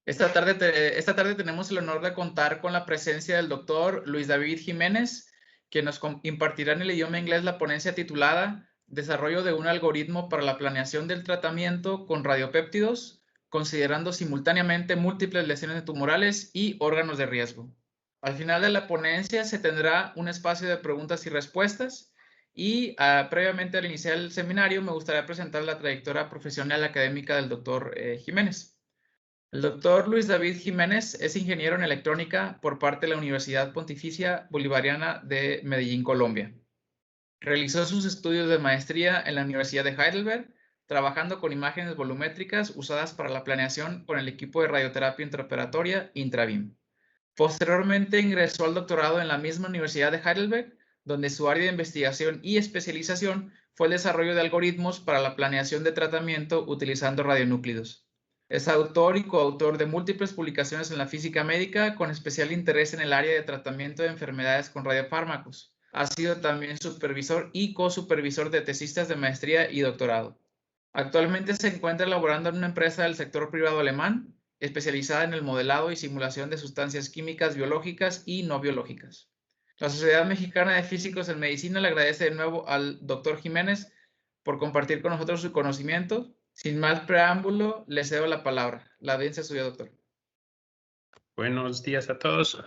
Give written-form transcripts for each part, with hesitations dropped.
Esta tarde tenemos el honor de contar con la presencia del doctor Luis David Jiménez, quien nos impartirá en el idioma inglés la ponencia titulada Desarrollo de un algoritmo para la planeación del tratamiento con radiopéptidos, considerando simultáneamente múltiples lesiones tumorales y órganos de riesgo. Al final de la ponencia se tendrá un espacio de preguntas y respuestas y previamente al iniciar el seminario me gustaría presentar la trayectoria profesional académica del doctor Jiménez. El doctor Luis David Jiménez es ingeniero en electrónica por parte de la Universidad Pontificia Bolivariana de Medellín, Colombia. Realizó sus estudios de maestría en la Universidad de Heidelberg, trabajando con imágenes volumétricas usadas para la planeación con el equipo de radioterapia intraoperatoria Intravim. Posteriormente ingresó al doctorado en la misma Universidad de Heidelberg, donde su área de investigación y especialización fue el desarrollo de algoritmos para la planeación de tratamiento utilizando radionúclidos. Es autor y coautor de múltiples publicaciones en la física médica, con especial interés en el área de tratamiento de enfermedades con radiofármacos. Ha sido también supervisor y cosupervisor de tesistas de maestría y doctorado. Actualmente se encuentra laborando en una empresa del sector privado alemán, especializada en el modelado y simulación de sustancias químicas biológicas y no biológicas. La Sociedad Mexicana de Físicos en Medicina le agradece de nuevo al doctor Jiménez por compartir con nosotros su conocimiento. Sin más preámbulo, le cedo la palabra. La audiencia es suya, doctor. Buenos días a todos.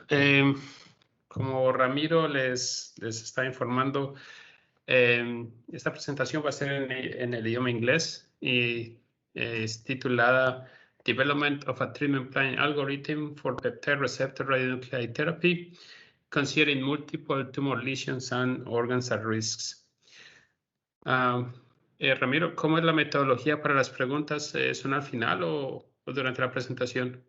Como Ramiro les está informando, esta presentación va a ser en el idioma inglés y es titulada Development of a Treatment Planning Algorithm for Peptide Receptor Radionuclide Therapy, Considering Multiple Tumor Lesions and Organs at Risks. Ramiro, ¿cómo es la metodología para las preguntas? ¿Son al final o durante la presentación?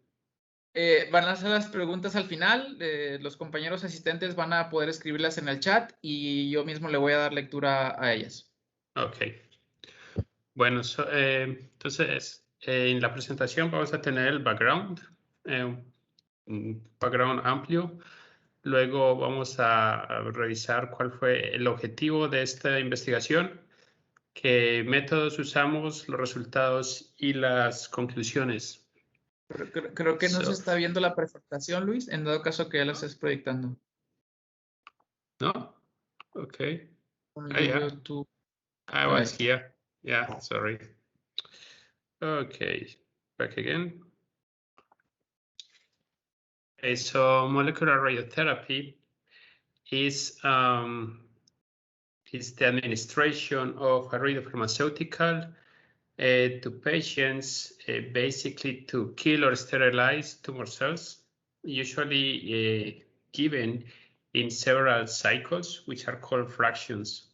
Van a hacer las preguntas al final. Los compañeros asistentes van a poder escribirlas en el chat y yo mismo le voy a dar lectura a ellas. Ok. Bueno, entonces en la presentación vamos a tener el background, un background amplio. Luego vamos a revisar cuál fue el objetivo de esta investigación, qué métodos usamos, los resultados y las conclusiones. Creo que no se está viendo la presentación, Luis, en dado caso que ya la estés proyectando. ¿No? Ok. I was here. Yeah, sorry. Okay, back again. Okay, so molecular radiotherapy is the administration of a radiopharmaceutical to patients, basically to kill or sterilize tumor cells, usually given in several cycles, which are called fractions.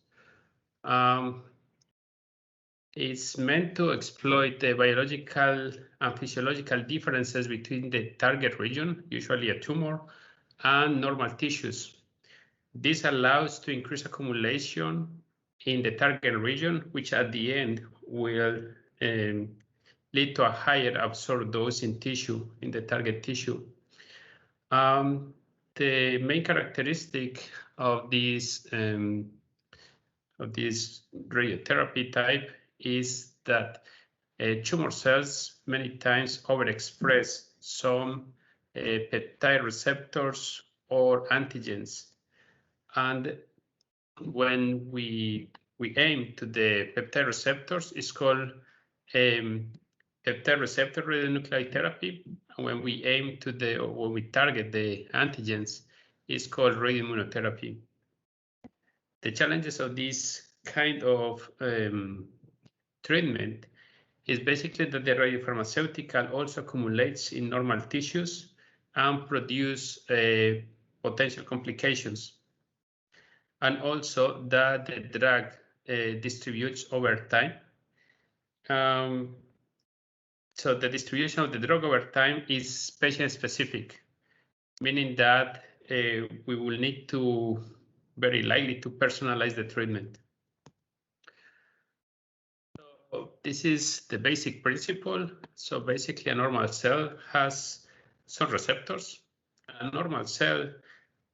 It's meant to exploit the biological and physiological differences between the target region, usually a tumor, and normal tissues. This allows to increase accumulation in the target region, which at the end will lead to a higher absorbed dose in tissue, in the target tissue. The main characteristic of this radiotherapy type is that tumor cells many times overexpress some peptide receptors or antigens. And when we aim to the peptide receptors, it's called peptide receptor radionuclide therapy. And when we aim to when we target the antigens, it's called radioimmunotherapy. The challenges of this kind of treatment is basically that the radiopharmaceutical also accumulates in normal tissues and produce potential complications. And also that the drug distributes over time. So the distribution of the drug over time is patient-specific, meaning that we will need to very likely to personalize the treatment. So this is the basic principle. So basically a normal cell has some receptors. A normal cell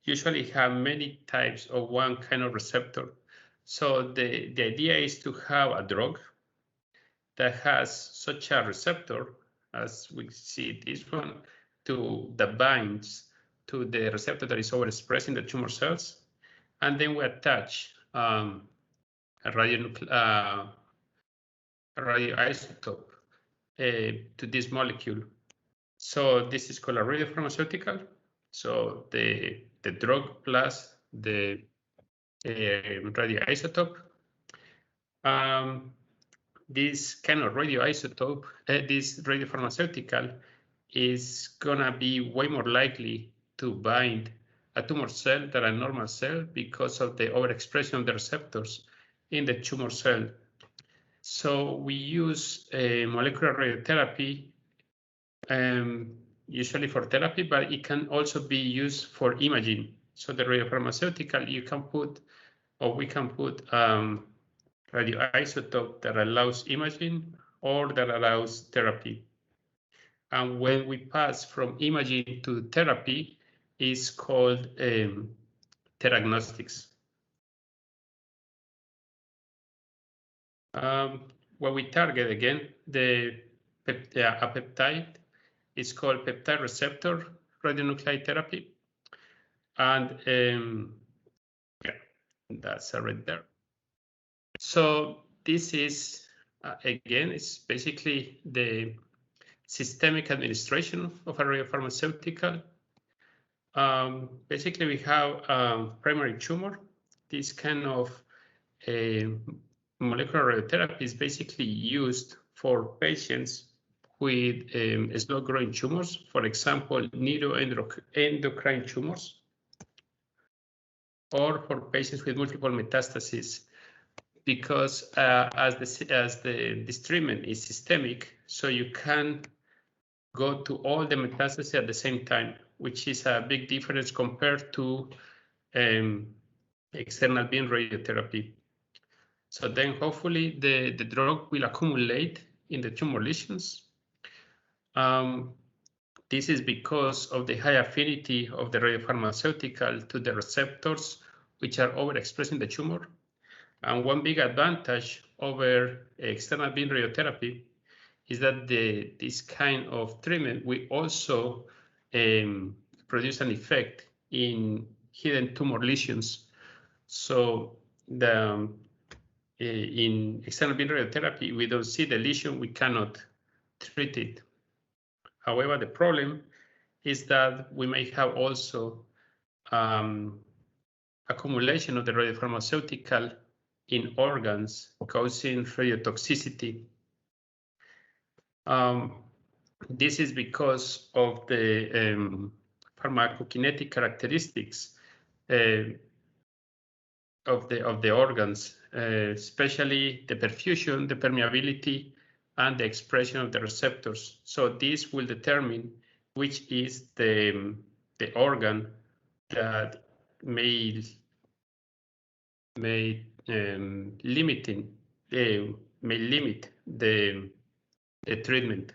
usually have many types of one kind of receptor. So the idea is to have a drug that has such a receptor as we see this one, that binds to the receptor that is overexpressed in the tumor cells. And then we attach a radioisotope to this molecule. So this is called a radiopharmaceutical. So the drug plus the radioisotope. This kind of radioisotope, this radiopharmaceutical, is gonna be way more likely to bind a tumor cell than a normal cell because of the overexpression of the receptors in the tumor cell. So we use molecular radiotherapy usually for therapy, but it can also be used for imaging. So the radiopharmaceutical, you can put, or we can put radioisotope that allows imaging or that allows therapy. And when we pass from imaging to therapy, it's called theragnostics. When we target again a peptide, it's called peptide receptor radionuclide therapy, and yeah, that's right there. So this is again, it's basically the systemic administration of a radiopharmaceutical. Basically, we have primary tumor. This kind of molecular radiotherapy is basically used for patients with slow-growing tumors, for example, neuroendocrine tumors, or for patients with multiple metastases, because this treatment is systemic, so you can go to all the metastases at the same time, which is a big difference compared to external beam radiotherapy. So then hopefully the drug will accumulate in the tumor lesions. This is because of the high affinity of the radiopharmaceutical to the receptors, which are overexpressed in the tumor. And one big advantage over external beam radiotherapy is that this kind of treatment will also produce an effect in hidden tumor lesions. So in external beam radiotherapy, we don't see the lesion, we cannot treat it. However, the problem is that we may have also accumulation of the radiopharmaceutical in organs, causing radiotoxicity. This is because of the pharmacokinetic characteristics of the organs, especially the perfusion, the permeability, and the expression of the receptors. So this will determine which is the organ that may limit the treatment.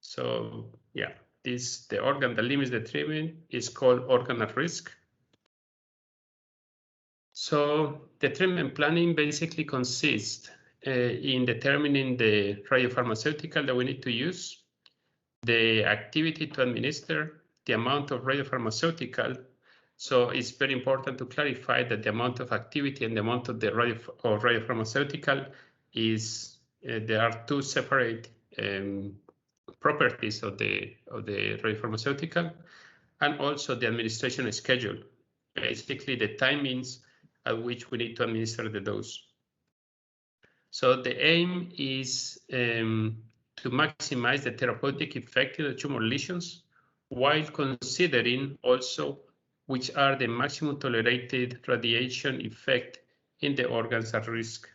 So yeah, the organ that limits the treatment is called organ at risk. So the treatment planning basically consists in determining the radiopharmaceutical that we need to use, the activity to administer, the amount of radiopharmaceutical. So it's very important to clarify that the amount of activity and the amount of the radiopharmaceutical is there are two separate properties of the radiopharmaceutical, and also the administration schedule, basically the timings at which we need to administer the dose. So the aim is to maximize the therapeutic effect in the tumor lesions, while considering also which are the maximum tolerated radiation effect in the organs at risk.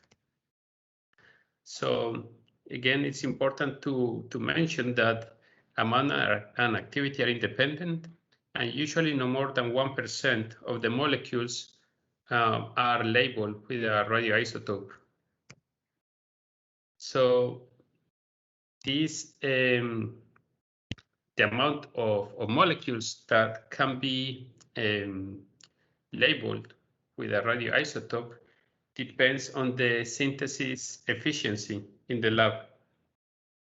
So again, it's important to mention that amount and activity are independent, and usually no more than 1% of the molecules are labeled with a radioisotope. So this the amount of molecules that can be labeled with a radioisotope depends on the synthesis efficiency in the lab.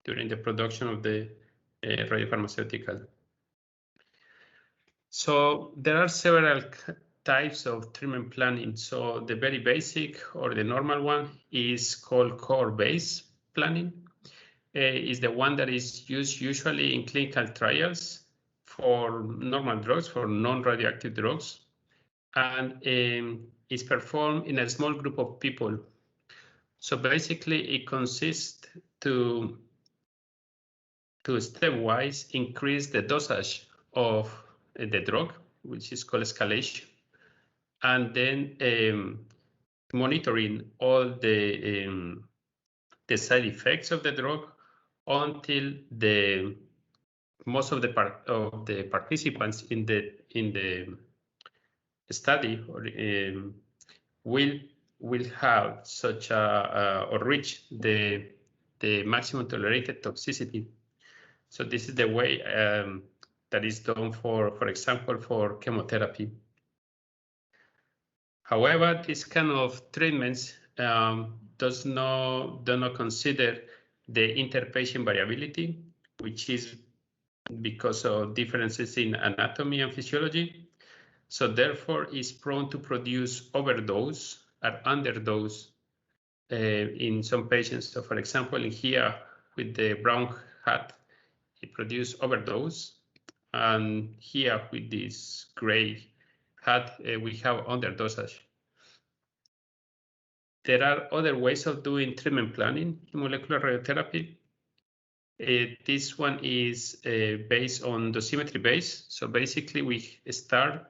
during the production of the radiopharmaceutical. So there are several types of treatment planning. So the very basic or the normal one is called core-based planning. Is the one that is used usually in clinical trials for normal drugs, for non-radioactive drugs, and is performed in a small group of people. So basically, it consists to stepwise increase the dosage of the drug, which is called escalation, and then monitoring all the side effects of the drug until most of the participants in the study will have such or reach the maximum tolerated toxicity. So this is the way that is done for example, for chemotherapy. However, this kind of treatments do not consider the interpatient variability, which is because of differences in anatomy and physiology. So therefore, it's prone to produce overdose or underdose in some patients. So for example, in here with the brown hat, it produced overdose. And here with this gray hat, we have underdosage. There are other ways of doing treatment planning in molecular radiotherapy. This one is based on dosimetry base. So basically, we start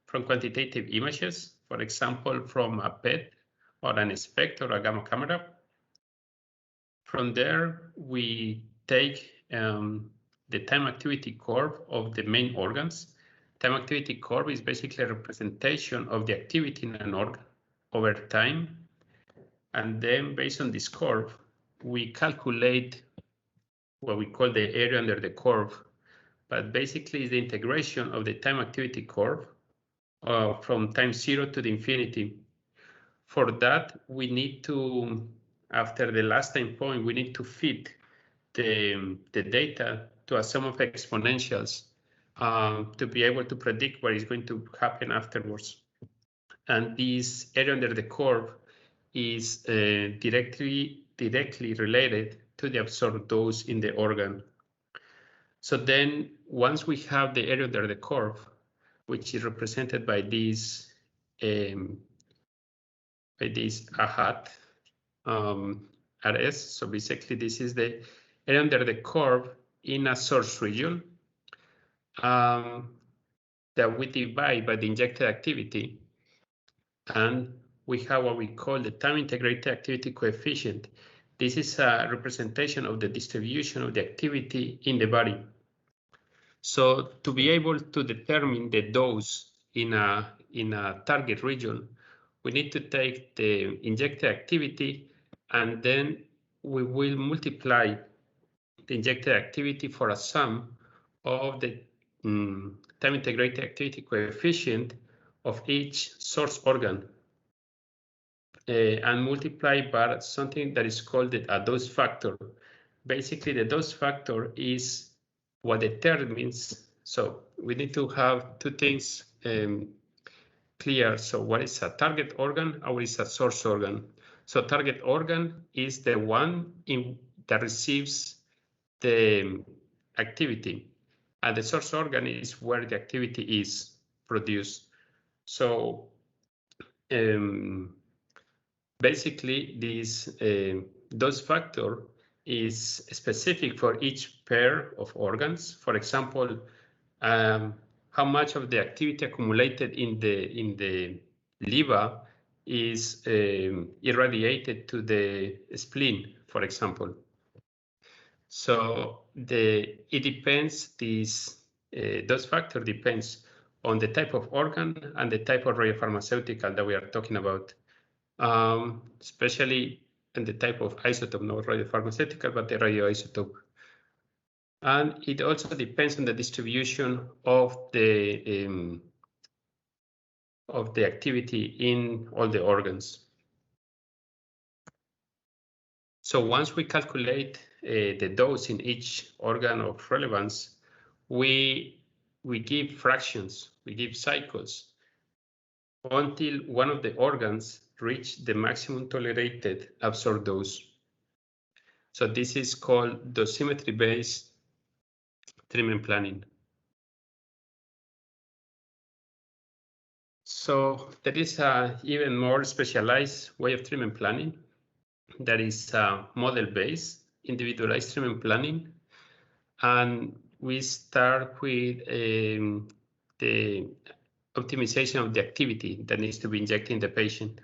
from quantitative images, for example, from a PET or an SPECT or a gamma camera. From there, we take the time activity curve of the main organs. Time activity curve is basically a representation of the activity in an organ over time. And then based on this curve, we calculate what we call the area under the curve, but basically it's the integration of the time activity curve from time 0 to the infinity. For that, we need to, after the last time point, we need to fit the data to a sum of exponentials to be able to predict what is going to happen afterwards. And this area under the curve is directly related to the absorbed dose in the organ. So then once we have the area under the curve, which is represented by this hat RS, so basically this is the area under the curve in a source region that we divide by the injected activity, and we have what we call the time integrated activity coefficient. This is a representation of the distribution of the activity in the body. So to be able to determine the dose in a target region, we need to take the injected activity, and then we will multiply the injected activity for a sum of the time integrated activity coefficient of each source organ. And multiply by something that is called a dose factor. Basically, the dose factor is what determines, so we need to have two things clear. So what is a target organ or what is a source organ? So target organ is the one that receives the activity, and the source organ is where the activity is produced. So basically, this dose factor is specific for each pair of organs. For example, how much of the activity accumulated in the liver is irradiated to the spleen, for example. So it depends. This dose factor depends on the type of organ and the type of radiopharmaceutical that we are talking about. Especially in the type of isotope, not radiopharmaceutical, but the radioisotope. And it also depends on the distribution of the activity in all the organs. So once we calculate the dose in each organ of relevance, we give fractions, we give cycles until one of the organs reach the maximum tolerated absorbed dose. So this is called dosimetry-based treatment planning. So there is an even more specialized way of treatment planning. That is model-based, individualized treatment planning. And we start with the optimization of the activity that needs to be injected in the patient.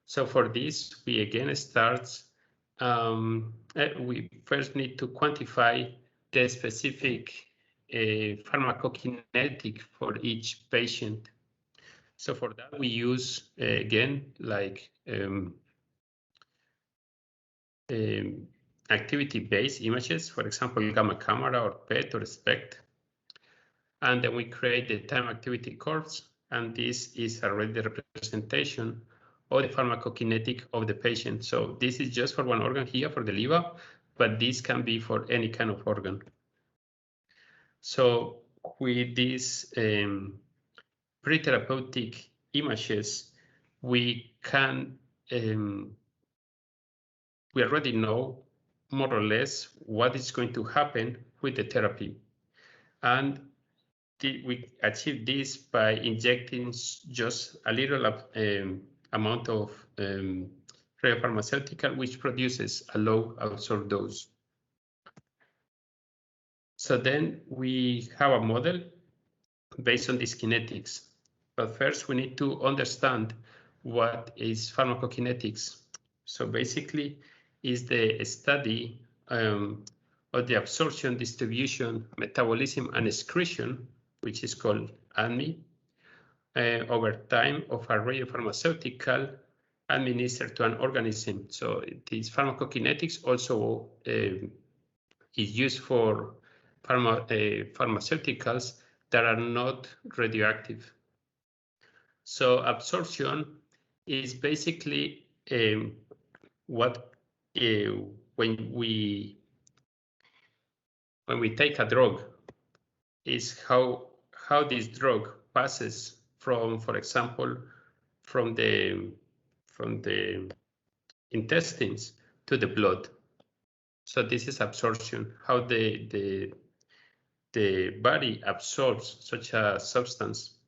So for this, we again start, we first need to quantify the specific pharmacokinetic for each patient. So for that, we use, again, like activity-based images, for example, gamma camera or PET or SPECT. And then we create the time activity curves. And this is already the representation of the pharmacokinetic of the patient. So this is just for one organ here, for the liver, but this can be for any kind of organ. So with these pre-therapeutic images, we can, we already know more or less what is going to happen with the therapy. And we achieve this by injecting just a little amount of radiopharmaceutical, which produces a low absorbed dose. So then we have a model based on these kinetics. But first, we need to understand what is pharmacokinetics. So basically, is the study of the absorption, distribution, metabolism, and excretion, which is called ADME, over time of a radiopharmaceutical administered to an organism. So this pharmacokinetics also is used for pharmaceuticals that are not radioactive. So absorption is basically what when we take a drug, is how this drug passes from, for example, from the intestines to the blood. So this is absorption, how the body absorbs such a substance.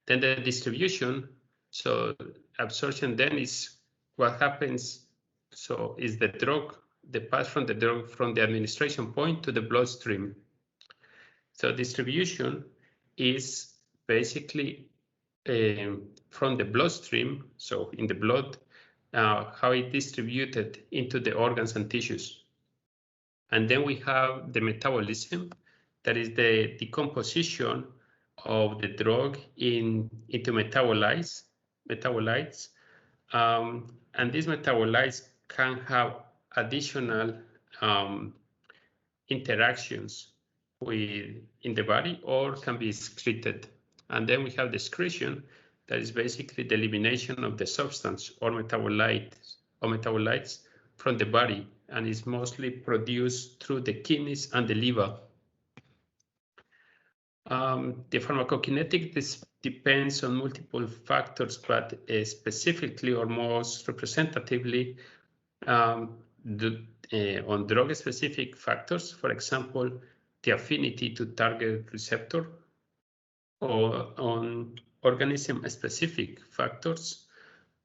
Then the distribution, so absorption then is what happens, so is the drug, the path from the drug from the administration point to the bloodstream. So distribution is basically from the bloodstream, so in the blood, how it distributed into the organs and tissues. And then we have the metabolism, that is the decomposition of the drug into metabolites. And these metabolites can have additional interactions in the body or can be excreted. And then we have the excretion, that is basically the elimination of the substance or metabolites from the body, and is mostly produced through the kidneys and the liver. The pharmacokinetic depends on multiple factors, but specifically or most representatively on drug-specific factors, for example, the affinity to target receptor, or on organism-specific factors,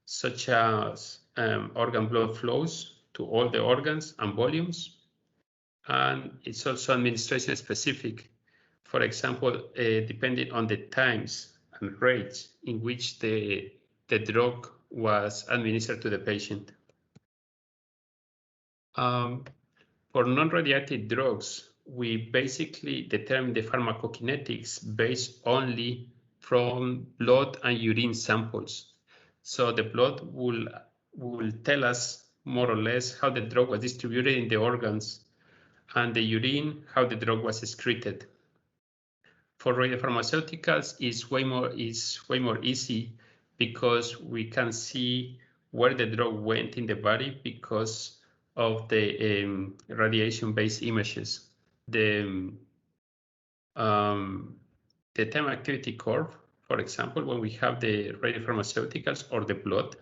such as organ blood flows to all the organs and volumes. And it's also administration-specific, for example, depending on the times and rates in which the drug was administered to the patient. For non-radioactive drugs, we basically determine the pharmacokinetics based only from blood and urine samples. So the blood will tell us more or less how the drug was distributed in the organs, and the urine, how the drug was excreted. For radiopharmaceuticals, is way more easy, because we can see where the drug went in the body because of the radiation-based images. The time activity curve, for example, when we have the radiopharmaceuticals or the blood.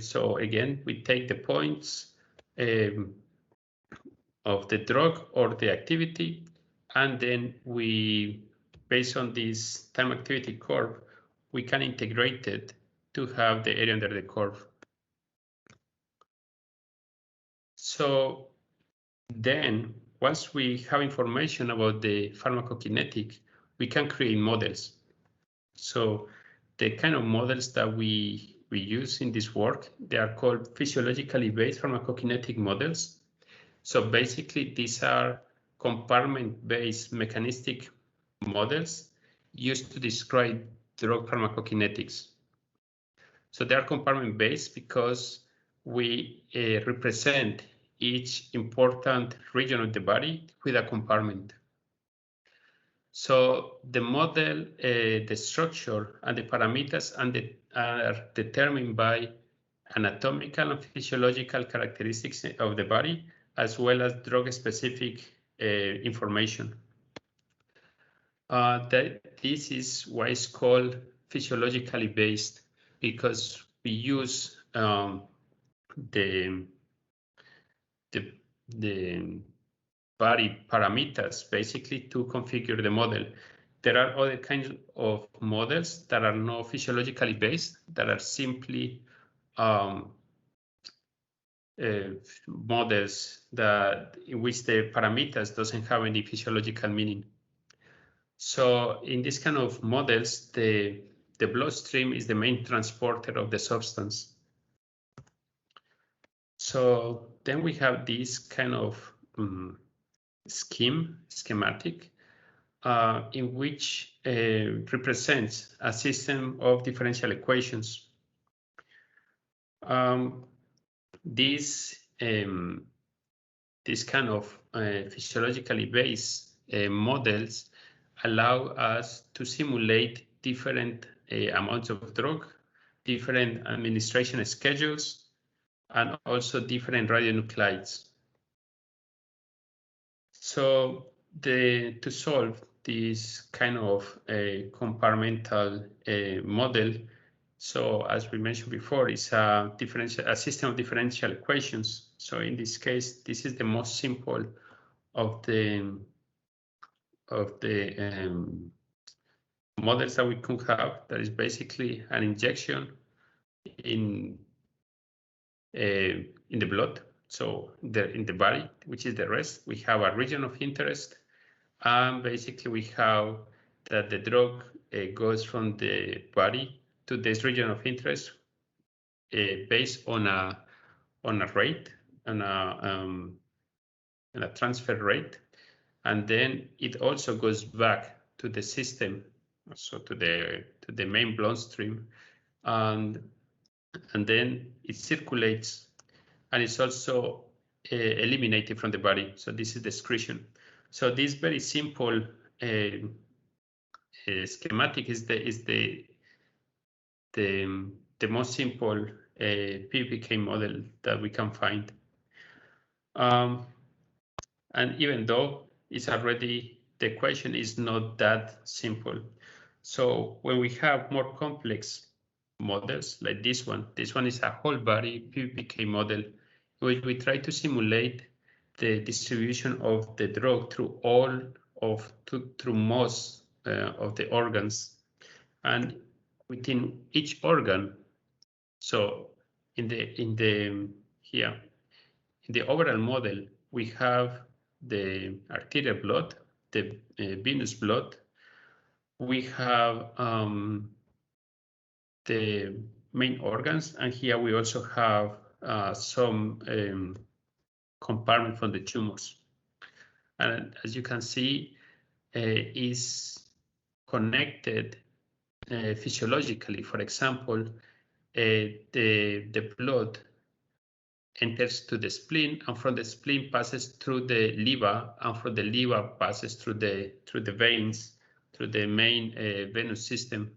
So again, we take the points of the drug or the activity, and then we, based on this time activity curve, we can integrate it to have the area under the curve. So then, once we have information about the pharmacokinetic, we can create models. So the kind of models that we use in this work, they are called physiologically based pharmacokinetic models. So basically, these are compartment-based mechanistic models used to describe drug pharmacokinetics. So they are compartment-based because we represent each important region of the body with a compartment. So the model, the structure, and the parameters are determined by anatomical and physiological characteristics of the body, as well as drug-specific information. This is why it's called physiologically based, because we use the body parameters basically to configure the model. There are other kinds of models that are not physiologically based, that are simply models that in which the parameters doesn't have any physiological meaning. So in this kind of models, the bloodstream is the main transporter of the substance. So then we have this kind of schematic, in which represents a system of differential equations. This kind of physiologically based models allow us to simulate different amounts of drug, different administration schedules, and also different radionuclides. So to solve this kind of compartmental model, so as we mentioned before, it's a system of differential equations. So in this case, this is the most simple of the models that we could have. That is basically an injection in the blood. So in the body, which is the rest, we have a region of interest, and basically we have that the drug goes from the body to this region of interest based on a rate, on a transfer rate, and then it also goes back to the system, so to the main bloodstream, and then it circulates. And it's also eliminated from the body. So this is the excretion. So this very simple schematic is the most simple PBPK model that we can find. And even though it's already, the equation is not that simple. So when we have more complex models like this one is a whole body PBPK model, which we try to simulate the distribution of the drug through most of the organs, and within each organ. So in the overall model, we have the arterial blood, the venous blood. We have the main organs, and here we also have some compartment from the tumors. And as you can see, is connected physiologically. For example, the blood enters to the spleen, and from the spleen passes through the liver, and from the liver passes through the veins, through the main venous system.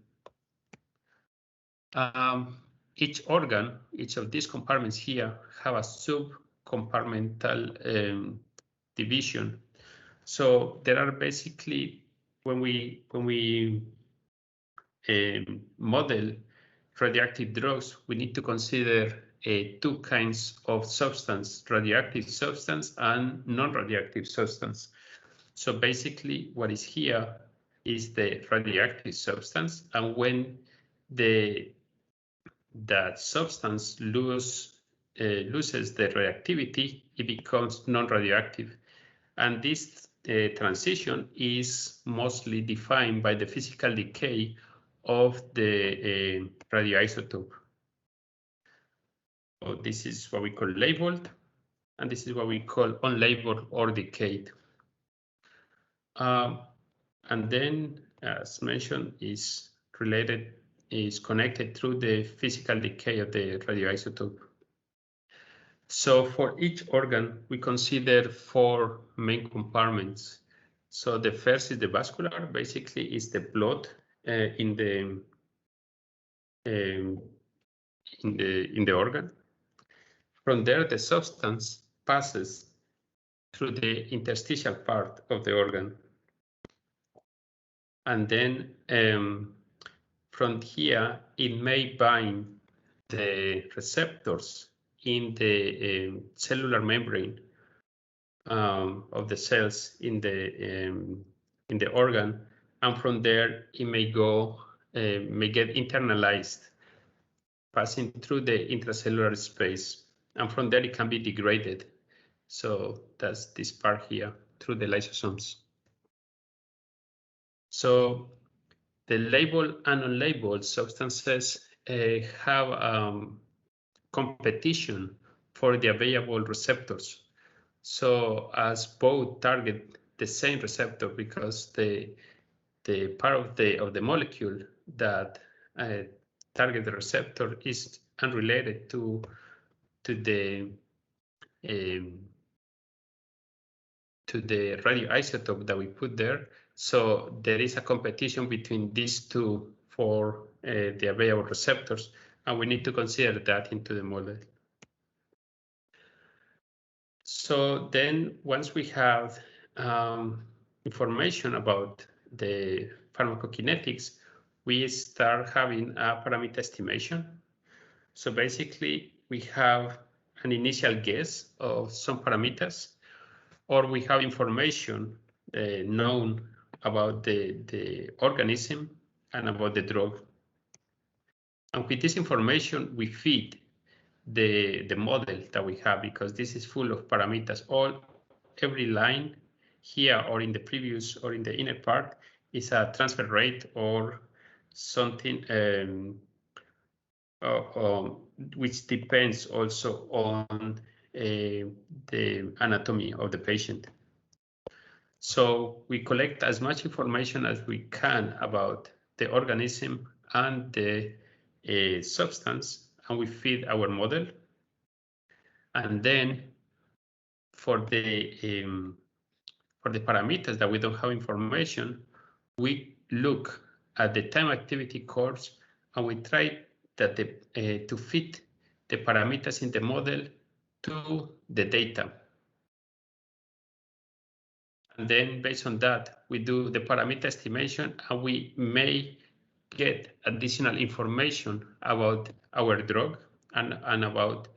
each organ, each of these compartments here have a sub-compartmental division. So there are basically, when we model radioactive drugs, we need to consider two kinds of substance, radioactive substance and non-radioactive substance. So basically what is here is the radioactive substance, and when that substance loses the reactivity, it becomes non-radioactive. And this transition is mostly defined by the physical decay of the radioisotope. So this is what we call labeled, and this is what we call unlabeled or decayed. And then, as mentioned, is connected through the physical decay of the radioisotope. So for each organ, we consider 4 main compartments. So the first is the vascular, basically is the blood in the organ. From there, the substance passes through the interstitial part of the organ. And then from here, it may bind the receptors in the cellular membrane of the cells in the organ, and from there it may get internalized, passing through the intracellular space, and from there it can be degraded. So that's this part here through the lysosomes. So the labeled and unlabeled substances have competition for the available receptors. So as both target the same receptor, because the part of the molecule that target the receptor is unrelated to the radioisotope that we put there. So there is a competition between these two for the available receptors, and we need to consider that into the model. So then once we have information about the pharmacokinetics, we start having a parameter estimation. So basically we have an initial guess of some parameters, or we have information known about the organism and about the drug. And with this information, we feed the model that we have, because this is full of parameters. Every line here or in the previous or in the inner part is a transfer rate or something which depends also on the anatomy of the patient. So we collect as much information as we can about the organism and the substance, and we feed our model. And then for the parameters that we don't have information, we look at the time activity curves, and we try that to fit the parameters in the model to the data. And then based on that, we do the parameter estimation, and we may get additional information about our drug and about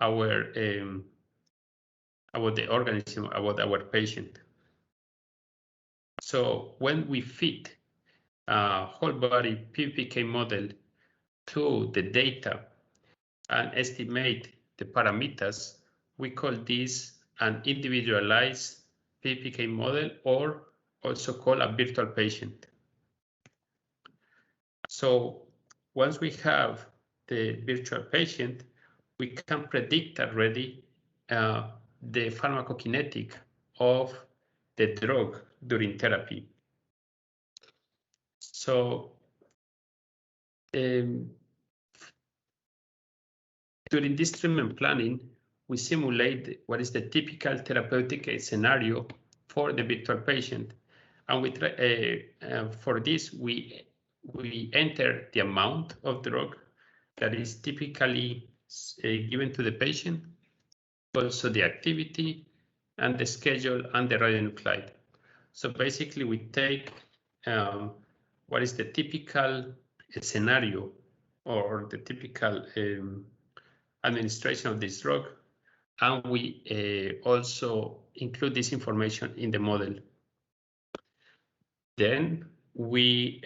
the organism, about our patient. So when we fit a whole body PPK model to the data and estimate the parameters, we call this an individualized PPK model, or also called a virtual patient. So once we have the virtual patient, we can predict already the pharmacokinetic of the drug during therapy. So during this treatment planning, we simulate what is the typical therapeutic scenario for the virtual patient, and we try, for this we enter the amount of drug that is typically given to the patient, also the activity and the schedule and the radionuclide. So basically we take what is the typical scenario or the typical administration of this drug, and we also include this information in the model. Then we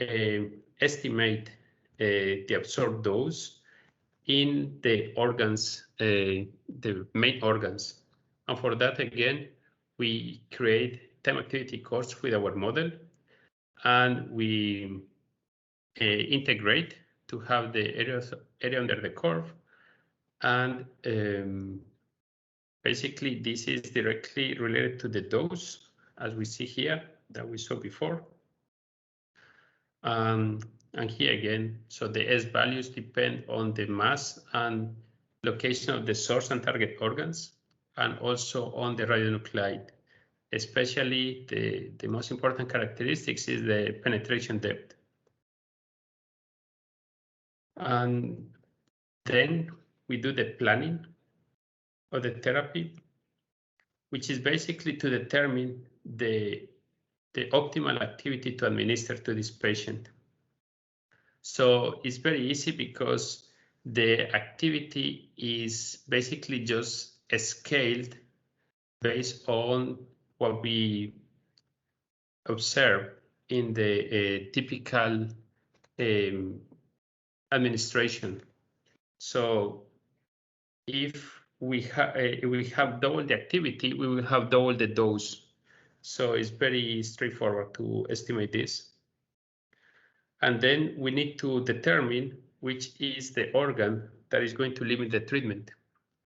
estimate the absorbed dose in the organs, the main organs. And for that, again, we create time activity curves with our model, and we integrate to have the area under the curve. And basically, this is directly related to the dose, as we see here, that we saw before. And here again, so the S values depend on the mass and location of the source and target organs, and also on the radionuclide. Especially the most important characteristics is the penetration depth. And then we do the planning of the therapy, which is basically to determine the optimal activity to administer to this patient. So it's very easy because the activity is basically just scaled based on what we observe in the typical administration. So if we have double the activity, we will have double the dose. So it's very straightforward to estimate this. And then we need to determine which is the organ that is going to limit the treatment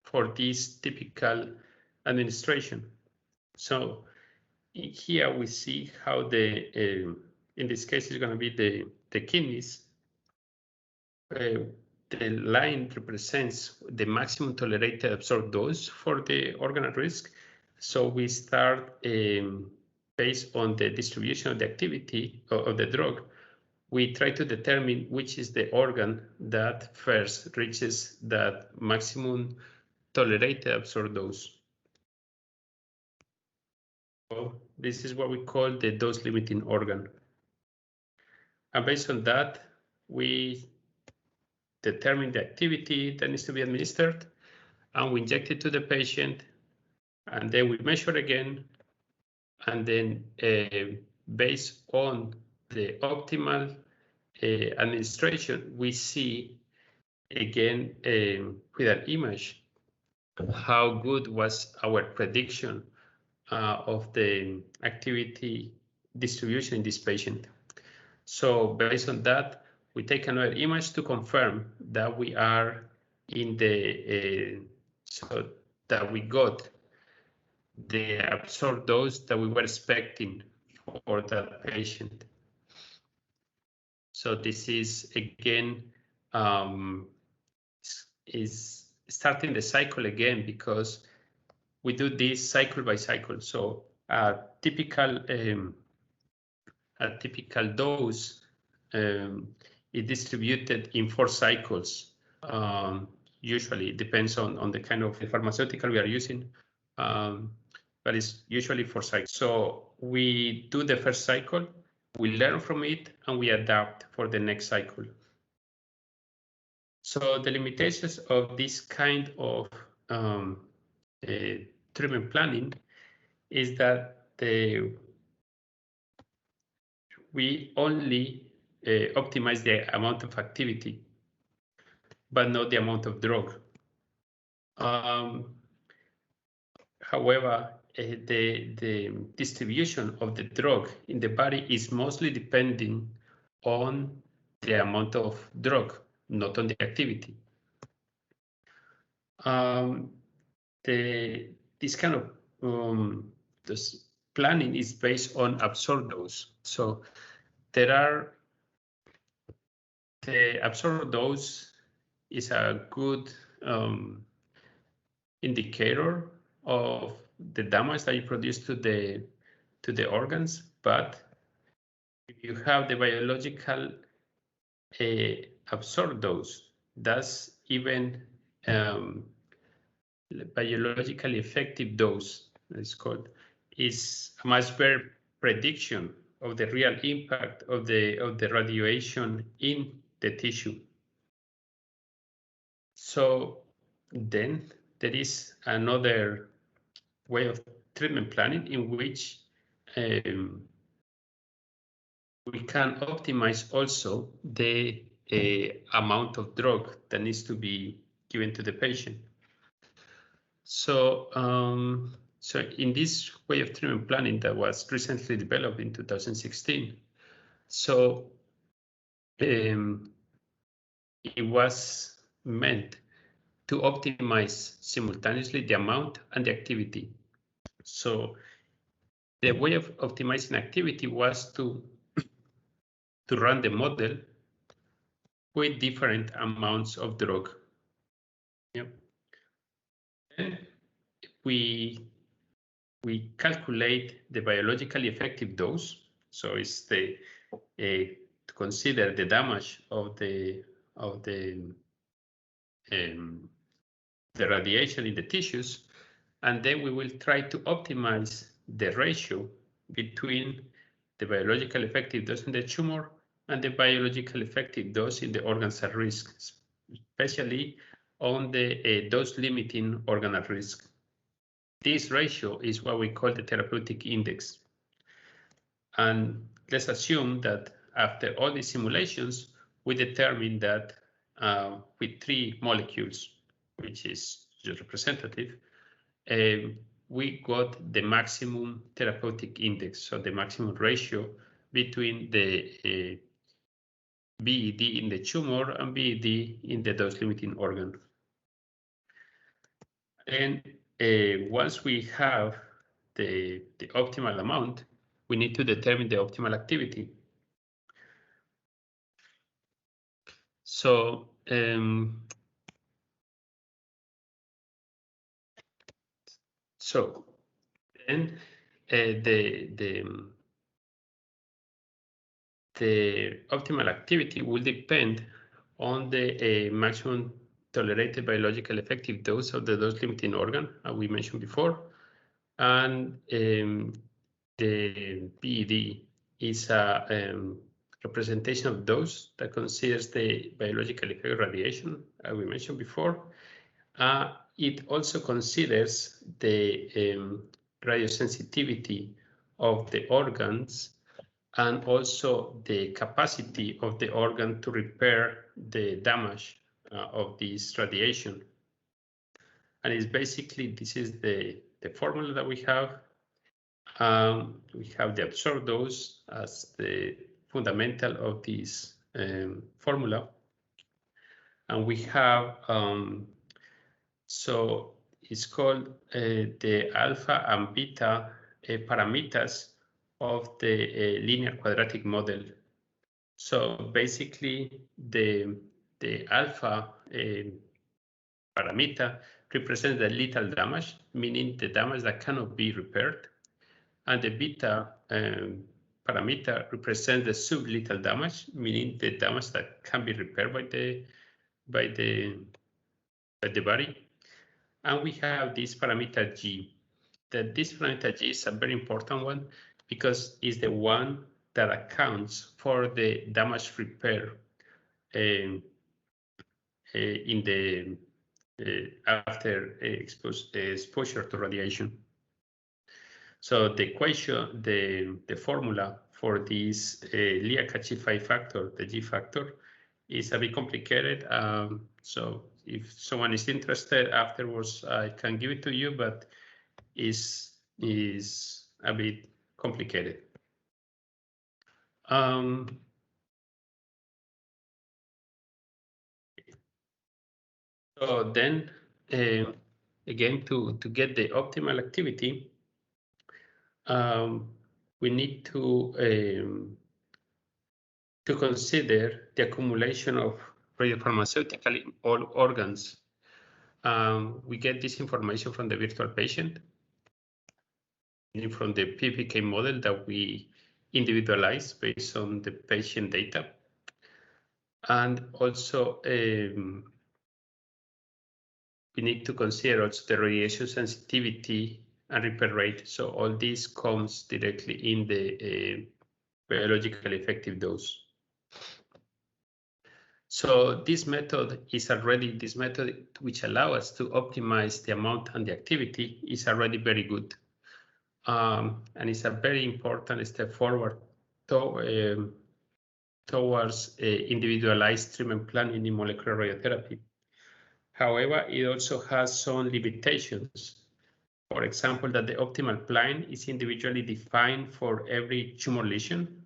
for this typical administration. So here we see how the, in this case, it's going to be the kidneys. The line represents the maximum tolerated absorbed dose for the organ at risk. So we start based on the distribution of the activity of the drug. We try to determine which is the organ that first reaches that maximum tolerated absorbed dose. So this is what we call the dose limiting organ. And based on that, we determine the activity that needs to be administered, and we inject it to the patient, and then we measure again, and then based on the optimal administration, we see again with an image how good was our prediction of the activity distribution in this patient. So based on that, we take another image to confirm that we are in the, so that we got the absorbed dose that we were expecting for that patient. So this is again, is starting the cycle again, because we do this cycle by cycle. So a typical dose is distributed in 4 cycles. Usually it depends on the kind of pharmaceutical we are using, but it's usually 4 cycles. So we do the first cycle, we learn from it, and we adapt for the next cycle. So the limitations of this kind of treatment planning is that we only optimize the amount of activity, but not the amount of drug. However, the distribution of the drug in the body is mostly depending on the amount of drug, not on the activity. This kind of this planning is based on absorbed dose. So there are, the absorbed dose is a good indicator of the damage that you produce to the organs, but if you have the biological absorbed dose, thus even biologically effective dose, it's called, is a much better prediction of the real impact of the radiation in the tissue. So then there is another way of treatment planning in which we can optimize also the amount of drug that needs to be given to the patient. So, so in this way of treatment planning that was recently developed in 2016, so it was meant to optimize simultaneously the amount and the activity. So the way of optimizing activity was to run the model with different amounts of drug. Yep. And we calculate the biologically effective dose. So it's the to consider the damage of the radiation in the tissues, and then we will try to optimize the ratio between the biological effective dose in the tumor and the biological effective dose in the organs at risk, especially on the dose-limiting organ at risk. This ratio is what we call the therapeutic index. And let's assume that after all these simulations, we determine that with 3 molecules, which is just representative, we got the maximum therapeutic index, so the maximum ratio between the BED in the tumor and BED in the dose-limiting organ. And once we have the optimal amount, we need to determine the optimal activity. So then the optimal activity will depend on the maximum tolerated biological effective dose of the dose-limiting organ, as we mentioned before, and the BED is a representation of dose that considers the biological effect of radiation, as we mentioned before. It also considers the radiosensitivity of the organs and also the capacity of the organ to repair the damage of this radiation. And it's basically, this is the formula that we have. We have the absorbed dose as the fundamental of this formula. And we have, so it's called the alpha and beta parameters of the linear quadratic model. So basically, the alpha parameter represents the lethal damage, meaning the damage that cannot be repaired, and the beta parameter represents the sublethal damage, meaning the damage that can be repaired by the body. And we have this parameter G. This parameter G is a very important one because it's the one that accounts for the damage repair in the after exposure to radiation. So the equation, the formula for this Liakachi-5 factor, the G factor, is a bit complicated. So if someone is interested afterwards, I can give it to you, but is a bit complicated. So then, again, to get the optimal activity, we need to consider the accumulation of radiopharmaceutical in all organs. We get this information from the virtual patient, from the PPK model that we individualize based on the patient data. And also, we need to consider also the radiation sensitivity and repair rate. So all this comes directly in the biologically effective dose. So this method which allows us to optimize the amount and the activity is already very good. And it's a very important step forward towards individualized treatment planning in molecular radiotherapy. However, it also has some limitations. For example, that the optimal plan is individually defined for every tumor lesion.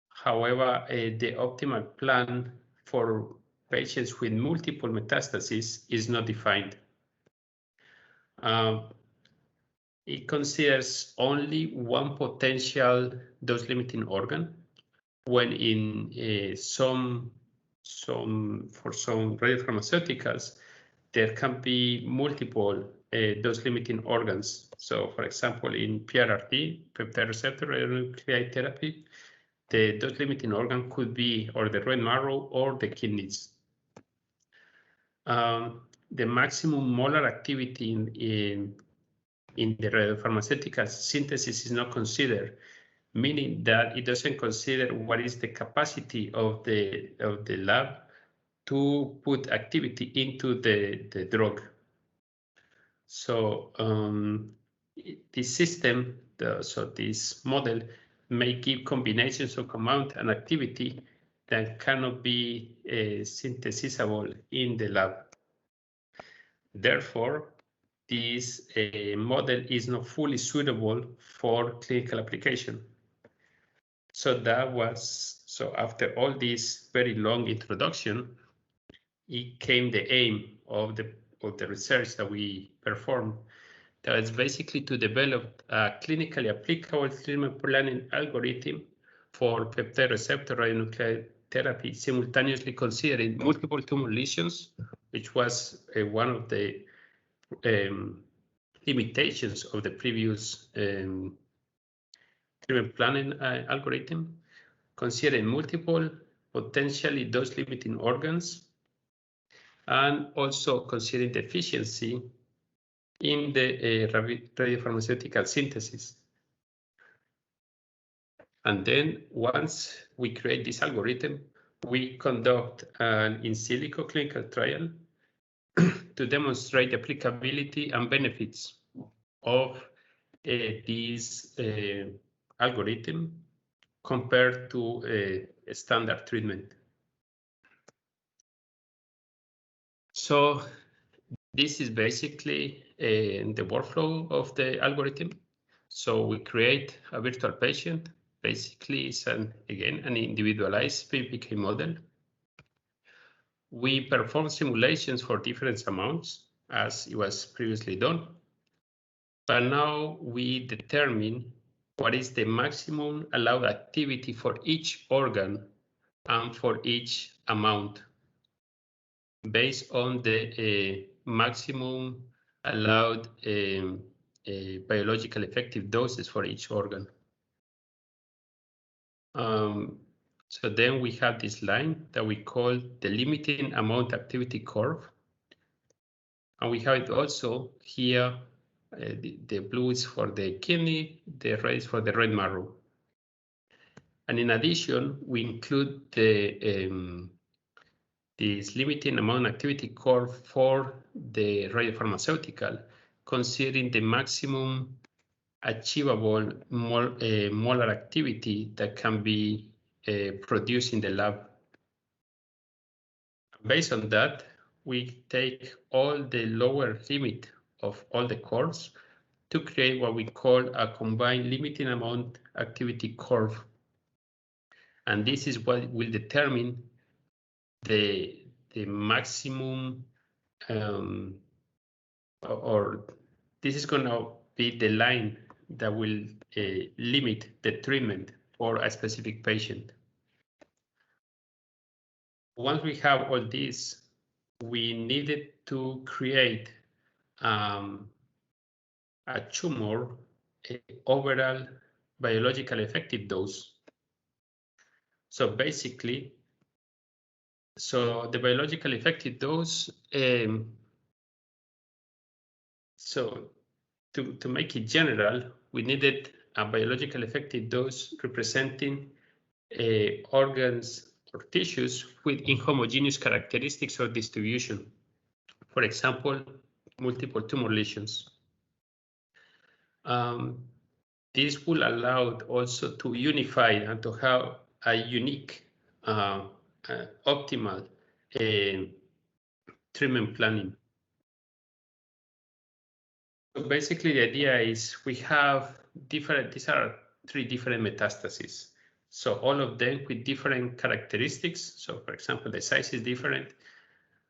However, the optimal plan for patients with multiple metastases is not defined. It considers only one potential dose-limiting organ, when in for some radiopharmaceuticals, there can be multiple dose-limiting organs. So, for example, in PRRT, peptide receptor radionuclide therapy, the dose-limiting organ could be or the red marrow or the kidneys. The maximum molar activity in the radiopharmaceutical synthesis is not considered, meaning that it doesn't consider what is the capacity of the lab to put activity into the drug. So this system, so this model may give combinations of amount and activity that cannot be synthesizable in the lab. Therefore, this model is not fully suitable for clinical application. So after all this very long introduction, it came the aim of the research that we performed. That is basically to develop a clinically applicable treatment planning algorithm for peptide receptor radionuclide therapy, simultaneously considering multiple tumor lesions, which was one of the limitations of the previous treatment planning algorithm, considering multiple potentially dose-limiting organs, and also considering the efficiency in the radiopharmaceutical synthesis. And then once we create this algorithm, we conduct an in silico clinical trial to demonstrate the applicability and benefits of this algorithm compared to a standard treatment. So this is basically the workflow of the algorithm. So we create a virtual patient. Basically, it's again an individualized PPK model. We perform simulations for different amounts, as it was previously done. But now we determine what is the maximum allowed activity for each organ and for each amount, based on the maximum allowed biological effective doses for each organ. So then we have this line that we call the limiting amount activity curve. And we have it also here, the blue is for the kidney, the red is for the red marrow. And in addition, we include this limiting amount activity curve for the radiopharmaceutical, considering the maximum achievable molar activity that can be produced in the lab. Based on that, we take all the lower limit of all the curves to create what we call a combined limiting amount activity curve. And this is what will determine the maximum, or this is going to be the line that will limit the treatment for a specific patient. Once we have all this, we needed to create a tumor overall biological effective dose. So basically, So the biological effective dose, so to make it general, we needed a biological effective dose representing organs or tissues with inhomogeneous characteristics or distribution. For example, multiple tumor lesions. This will allow also to unify and to have a unique, optimal treatment planning. So basically, the idea is we have different, these are 3 different metastases. So all of them with different characteristics. So for example, the size is different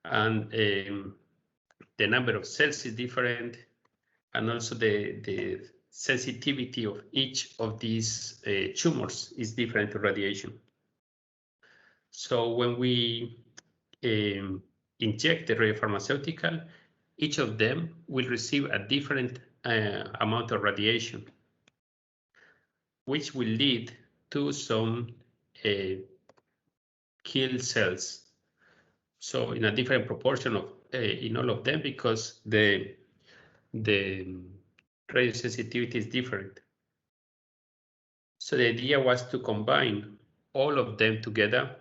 and the number of cells is different, and also the sensitivity of each of these tumors is different to radiation. So when we inject the radiopharmaceutical, each of them will receive a different amount of radiation, which will lead to some kill cells. So in a different proportion of in all of them, because the radiosensitivity is different. So the idea was to combine all of them together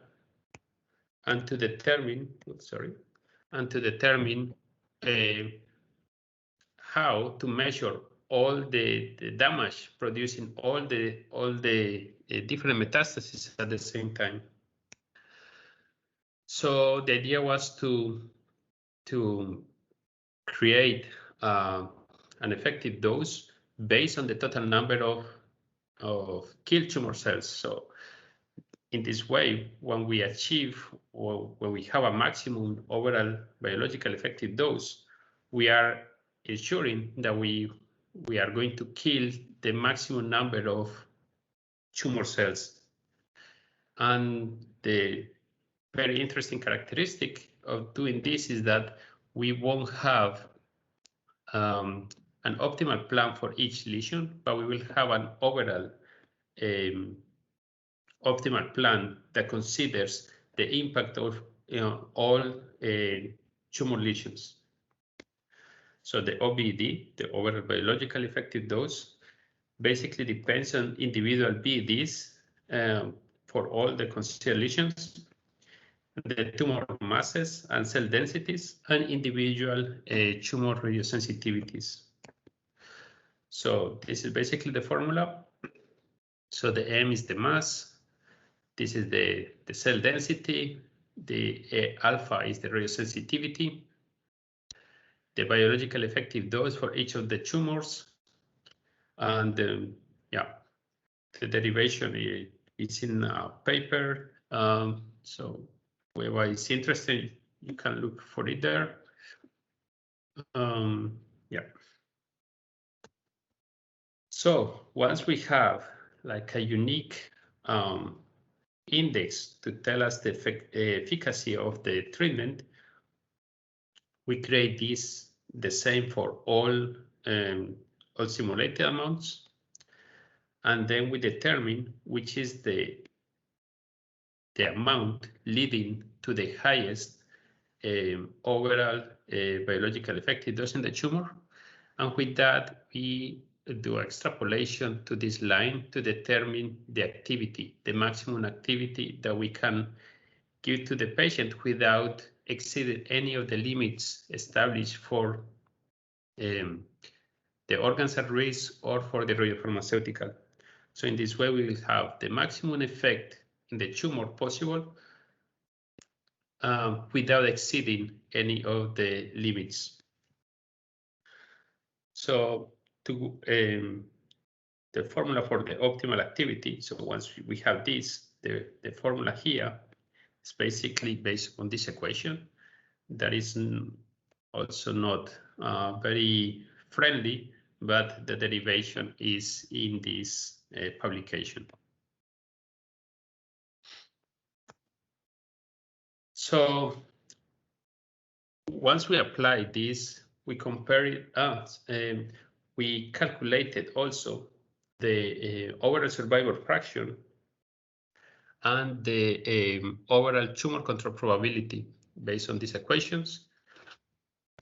and to determine, how to measure all the damage producing all the different metastases at the same time. So the idea was to create an effective dose based on the total number of killed tumor cells. So in this way, when we achieve or when we have a maximum overall biological effective dose, we are ensuring that we are going to kill the maximum number of tumor cells. And the very interesting characteristic of doing this is that we won't have an optimal plan for each lesion, but we will have an overall optimal plan that considers the impact of all tumor lesions. So the OBD, the overall biological effective dose, basically depends on individual BEDs for all the considered lesions, the tumor masses and cell densities, and individual tumor radiosensitivities. So this is basically the formula. So the M is the mass, this is the cell density, the alpha is the radiosensitivity, the biological effective dose for each of the tumors, and yeah, the derivation is in a paper. So whoever is interested, you can look for it there. Yeah. So once we have like a unique index to tell us the efficacy of the treatment, we create this the same for all simulated amounts, and then we determine which is the amount leading to the highest overall biological effective dose in the tumor, and with that we do extrapolation to this line to determine the activity, the maximum activity that we can give to the patient without exceeding any of the limits established for the organs at risk or for the radiopharmaceutical. So in this way, we will have the maximum effect in the tumor possible without exceeding any of the limits. So to the formula for the optimal activity. So once we have this, the formula here is basically based on this equation that is also not very friendly, but the derivation is in this publication. So once we apply this, we compare it, we calculated also the overall survival fraction and the overall tumor control probability based on these equations,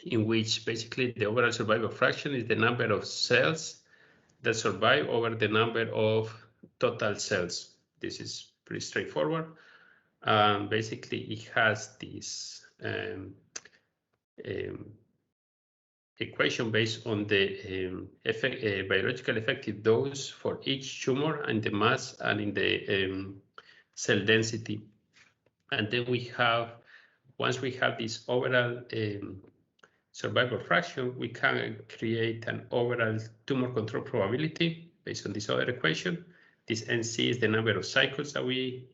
in which basically the overall survival fraction is the number of cells that survive over the number of total cells. This is pretty straightforward. Basically, it has this equation based on the biological effective dose for each tumor and the mass and in the cell density. And then we have, once we have this overall survival fraction, we can create an overall tumor control probability based on this other equation. This NC is the number of cycles that we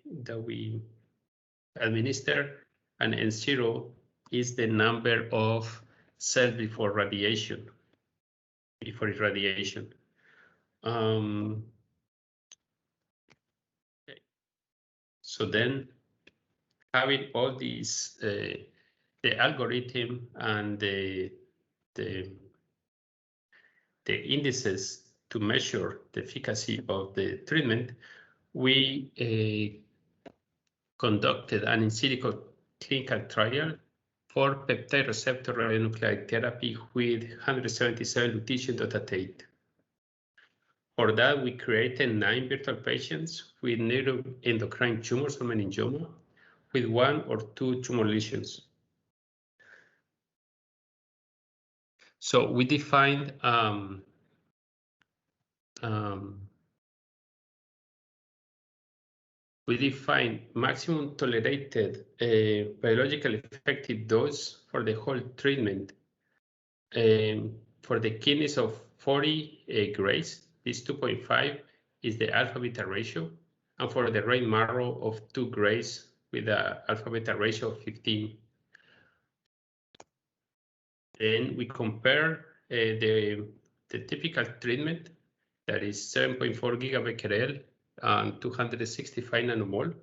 administer, and N0 is the number of cells before irradiation. Okay. So then, having all these, the algorithm and the indices to measure the efficacy of the treatment, we conducted an in silico clinical trial for peptide receptor radionuclide therapy with 177 lutetium-8. For that, we created 9 virtual patients with neuroendocrine tumors or meningioma with 1 or 2 tumor lesions. So we defined maximum tolerated biologically effective dose for the whole treatment for the kidneys of 40 grays. This 2.5 is the alpha-beta ratio, and for the red marrow of 2 grays with an alpha-beta ratio of 15. Then we compare the typical treatment, that is 7.4 gigabecquerel and 265 nanomole.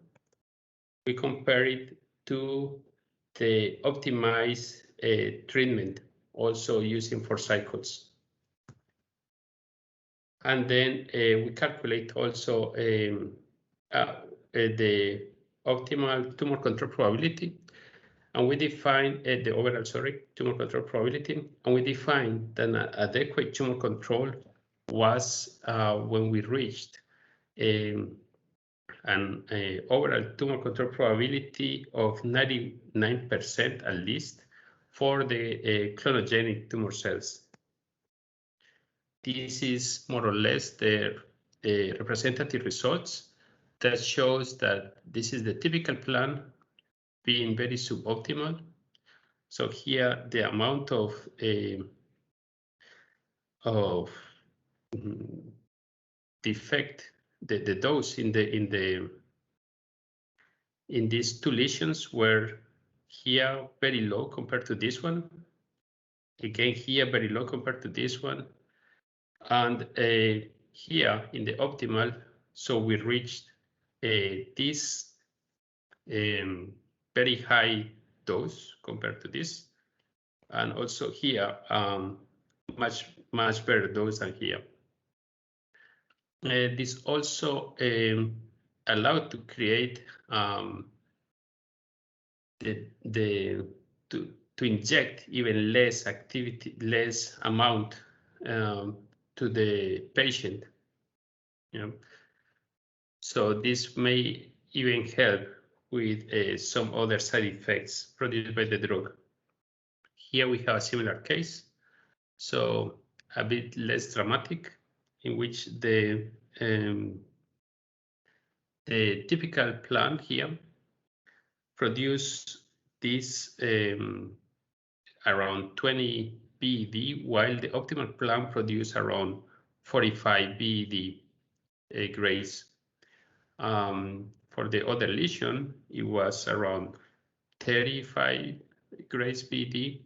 We compare it to the optimized treatment, also using 4 cycles. And then we calculate also the optimal tumor control probability, and we define the overall, tumor control probability, and we define that an adequate tumor control was when we reached an overall tumor control probability of 99% at least for the clonogenic tumor cells. This is more or less the representative results that shows that this is the typical plan being very suboptimal. So here the amount of defect, the dose in these 2 lesions were here very low compared to this one. Again, here very low compared to this one. And here in the optimal, so we reached this very high dose compared to this. And also here, much better dose than here. This also allowed to create to inject even less activity, less amount to the patient. So this may even help with some other side effects produced by the drug. Here we have a similar case, so a bit less dramatic, in which the typical plant here produce this around 20 BED, while the optimal plant produce around 45 BED grays. For the other lesion, it was around 35 grays BED,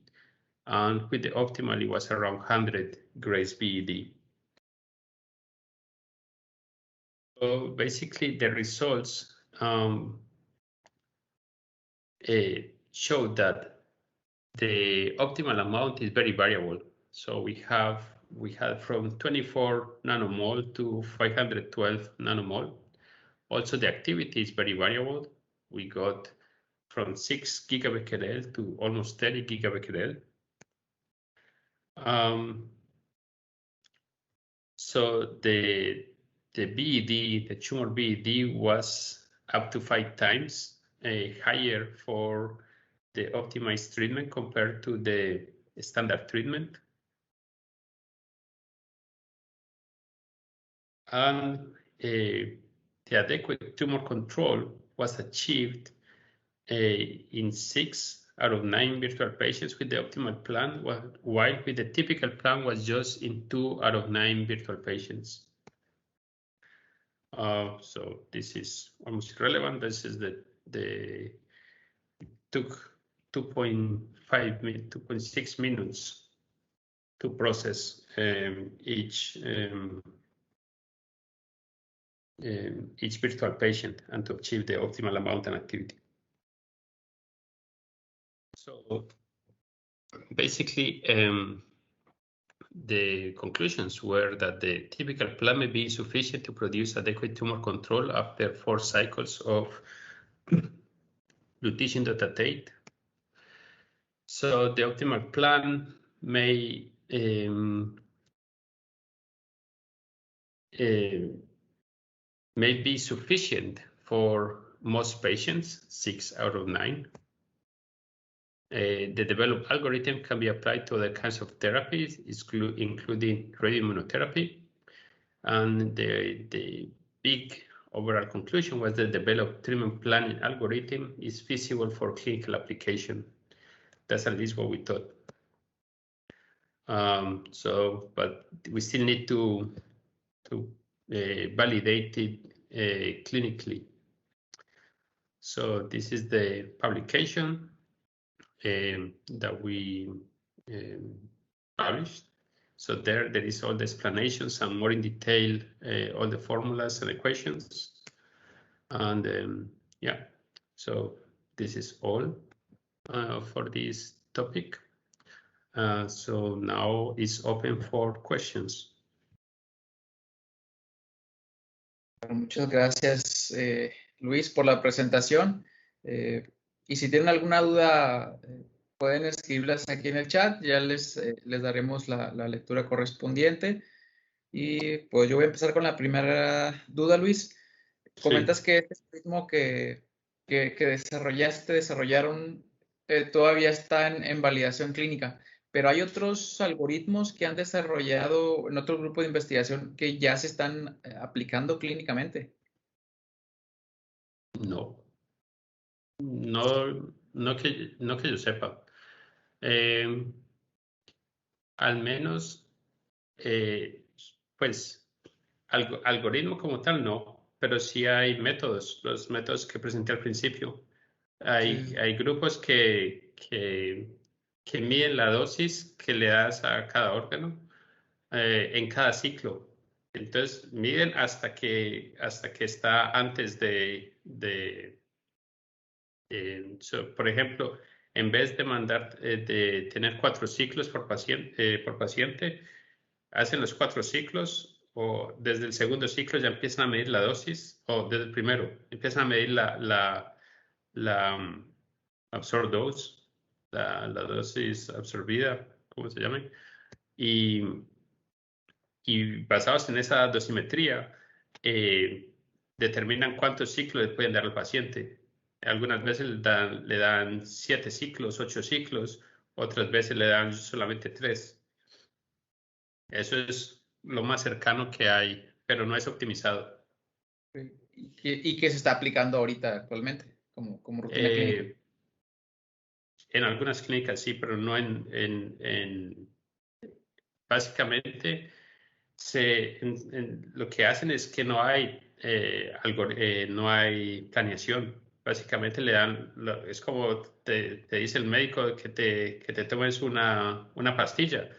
and with the optimal, it was around 100 grays BED. So basically, the results show that the optimal amount is very variable. So we had from 24 nanomole to 512 nanomole, Also, the activity is very variable. We got from 6 gigabecquerel to almost 30 gigabecquerel. So the BED, the tumor BED, was up to 5 times higher for the optimized treatment compared to the standard treatment. And the adequate tumor control was achieved in 6 out of 9 virtual patients with the optimal plan, while with the typical plan was just in 2 out of 9 virtual patients. So this is almost irrelevant. This is the took 2.6 minutes to process each virtual patient and to achieve the optimal amount and activity. So basically, the conclusions were that the typical plan may be sufficient to produce adequate tumor control after 4 cycles of lutetium dotatate. So the optimal plan may be sufficient for most patients, 6 out of 9. The developed algorithm can be applied to other kinds of therapies, including radioimmunotherapy. And the big overall conclusion was the developed treatment planning algorithm is feasible for clinical application. That's at least what we thought. But we still need to validate it clinically. So this is the publication that we published. So there is all the explanations and more in detail, all the formulas and equations. And yeah, so this is all for this topic. So now it's open for questions. Muchas gracias, Luis, por la presentación. Y si tienen alguna duda, pueden escribirlas aquí en el chat. Ya les daremos la lectura correspondiente. Y pues yo voy a empezar con la primera duda, Luis. Comentas que este algoritmo que desarrollaron, todavía está en validación clínica, pero hay otros algoritmos que han desarrollado en otro grupo de investigación que ya se están aplicando clínicamente. No que yo sepa. Al menos, pues, algoritmo como tal no, pero sí hay métodos, los métodos que presenté al principio. Hay grupos que miden la dosis que le das a cada órgano en cada ciclo. Entonces miden hasta que está antes por ejemplo, en vez de de tener 4 ciclos por paciente, hacen los 4 ciclos, o desde el segundo ciclo ya empiezan a medir la dosis, o desde el primero empiezan a medir la absorbed dose, la dosis absorbida, ¿cómo se llama? Y basados en esa dosimetría, determinan cuántos ciclos le pueden dar al paciente. Algunas veces le dan 7 ciclos, 8 ciclos, otras veces le dan solamente 3. Eso es lo más cercano que hay, pero no es optimizado. ¿Y qué se está aplicando ahorita actualmente como rutina clínica? En algunas clínicas sí, pero no básicamente lo que hacen es que no hay no hay planeación. Básicamente le dan, es como te dice el médico que te tomes una pastilla,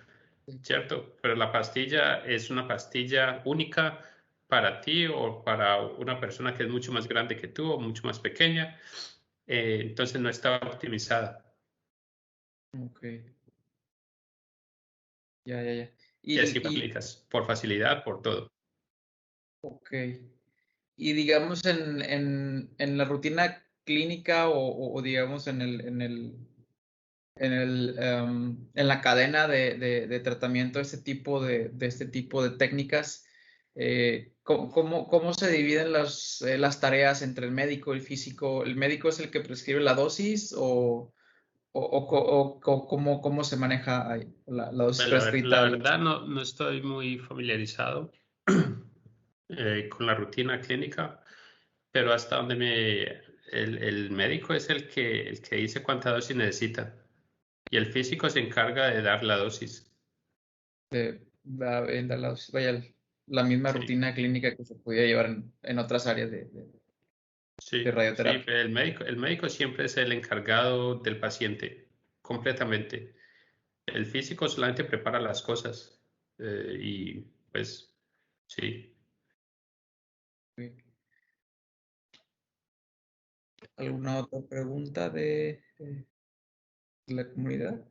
¿cierto? Pero la pastilla es una pastilla única para ti o para una persona que es mucho más grande que tú o mucho más pequeña. Entonces no está optimizada. Ok. Ya. Y así aplicas por facilidad, por todo. Ok. digamos en la rutina clínica o digamos en la cadena de tratamiento de este tipo de técnicas, ¿cómo se dividen las tareas entre el médico y el físico? ¿El médico es el que prescribe la dosis o cómo se maneja ahí la dosis Bueno, prescrita? la verdad no estoy muy familiarizado con la rutina clínica, pero hasta donde el médico es el que dice cuánta dosis necesita y el físico se encarga de dar la dosis. Vaya, la misma Sí, rutina clínica que se podía llevar en otras áreas de sí, sí, radioterapia. el médico siempre es el encargado del paciente, completamente. El físico solamente prepara las cosas y pues sí. ¿Alguna otra pregunta de la comunidad?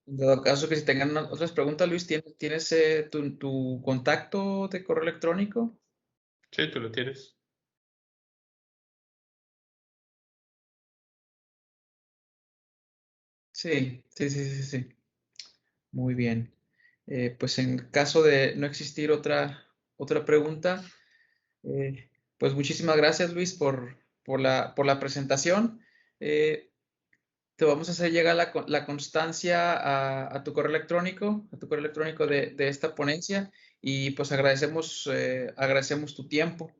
En todo caso, que si tengan otras preguntas, Luis, ¿tienes tu contacto de correo electrónico? Sí, tú lo tienes. Sí, sí, sí, sí, sí. Muy bien. Pues en caso de no existir otra pregunta, pues muchísimas gracias, Luis, por la presentación. Te vamos a hacer llegar la constancia a tu correo electrónico de esta ponencia y pues agradecemos tu tiempo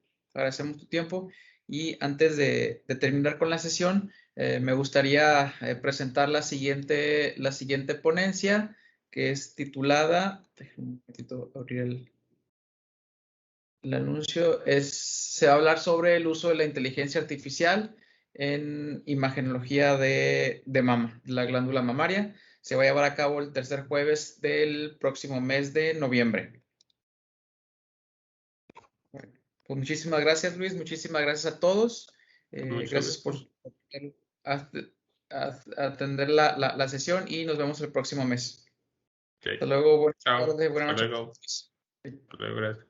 y antes de terminar con la sesión, me gustaría presentar la siguiente ponencia que es titulada, déjame un momentito abrir el anuncio, se va a hablar sobre el uso de la inteligencia artificial en imagenología de mama, de la glándula mamaria. Se va a llevar a cabo el tercer jueves del próximo mes de noviembre. Bueno, pues muchísimas gracias, Luis. Muchísimas gracias a todos. Mucho Gracias por gusto. a- atender la sesión y nos vemos el próximo mes. Ok. Hasta luego. Buenas Chao. tardes. Buenas Hasta noches. luego. Hasta luego. Gracias.